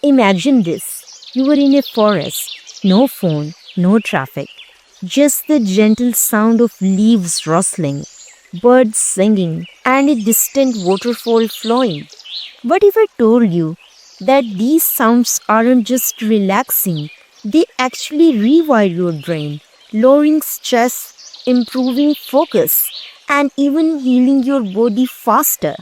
Imagine this. You are in a forest, no phone, no traffic, just the gentle sound of leaves rustling, birds singing, and a distant waterfall flowing. What if I told you that these sounds aren't just relaxing, they actually rewire your brain, lowering stress, improving focus, and even healing your body faster?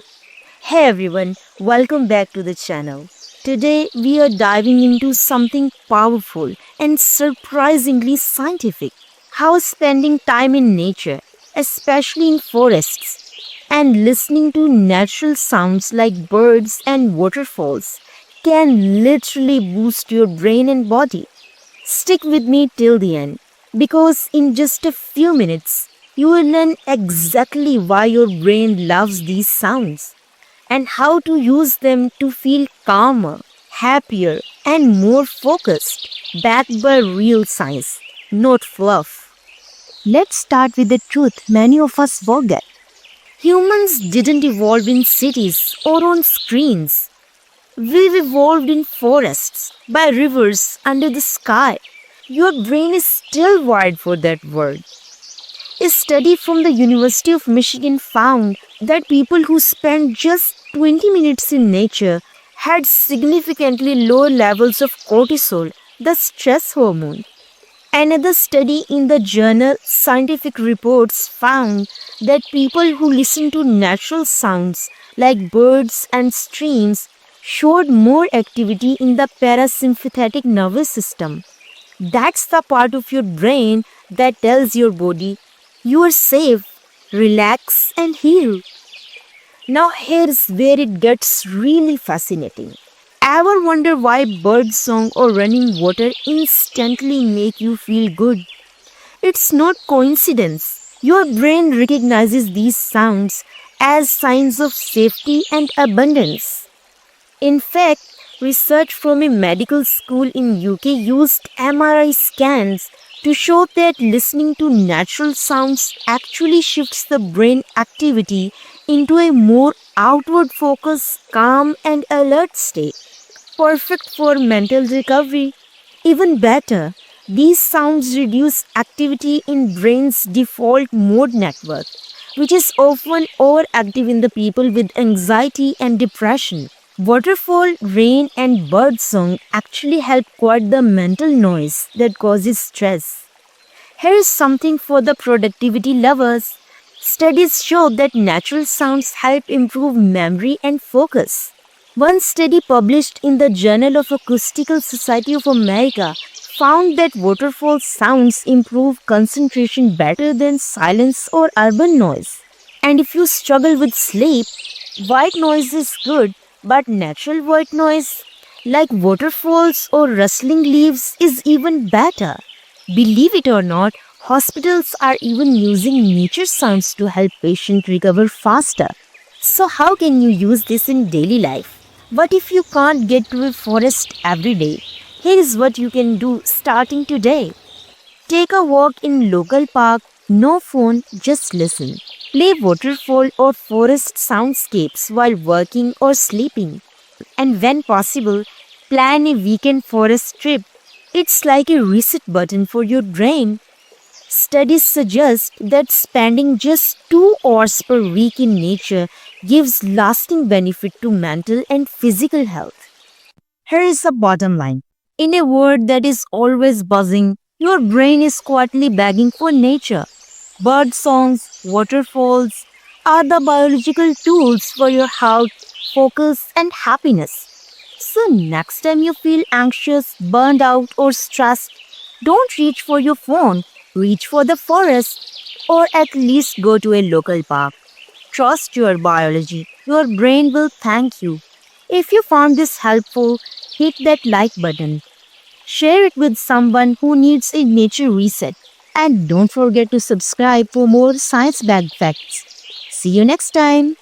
Hey everyone, welcome back to the channel. Today we are diving into something powerful and surprisingly scientific. How spending time in nature, especially in forests, and listening to natural sounds like birds and waterfalls can literally boost your brain and body. Stick with me till the end because in just a few minutes you will learn exactly why your brain loves these sounds and how to use them to feel calmer, happier, and more focused, backed by real science, not fluff. Let's start with the truth many of us forget. Humans didn't evolve in cities or on screens. We've evolved in forests, by rivers, under the sky. Your brain is still wired for that world. A study from the University of Michigan found that people who spent just 20 minutes in nature had significantly lower levels of cortisol, the stress hormone. Another study in the journal Scientific Reports found that people who listen to natural sounds like birds and streams showed more activity in the parasympathetic nervous system. That's the part of your brain that tells your body you are safe, relax, and heal. Now, here's where it gets really fascinating. Ever wonder why birdsong or running water instantly make you feel good? It's not coincidence. Your brain recognizes these sounds as signs of safety and abundance. In fact, research from a medical school in UK used MRI scans to show that listening to natural sounds actually shifts the brain activity into a more outward focused, calm and alert state. Perfect for mental recovery. Even better, these sounds reduce activity in brain's default mode network, which is often overactive in the people with anxiety and depression. Waterfall, rain, and birdsong actually help quiet the mental noise that causes stress. Here's something for the productivity lovers. Studies show that natural sounds help improve memory and focus. One study published in the Journal of Acoustical Society of America found that waterfall sounds improve concentration better than silence or urban noise. And if you struggle with sleep, white noise is good, but natural white noise, like waterfalls or rustling leaves, is even better. Believe it or not, hospitals are even using nature sounds to help patients recover faster. So, how can you use this in daily life? What if you can't get to a forest every day? Here is what you can do starting today. Take a walk in local park, no phone, just listen. Play waterfall or forest soundscapes while working or sleeping. And when possible, plan a weekend forest trip. It's like a reset button for your brain. Studies suggest that spending just 2 hours per week in nature gives lasting benefit to mental and physical health. Here is the bottom line. In a world that is always buzzing, your brain is quietly begging for nature. Bird songs, waterfalls are the biological tools for your health, focus, and happiness. So, next time you feel anxious, burned out, or stressed, don't reach for your phone, reach for the forest, or at least go to a local park. Trust your biology, your brain will thank you. If you found this helpful, hit that like button. Share it with someone who needs a nature reset. And don't forget to subscribe for more science backed facts. See you next time.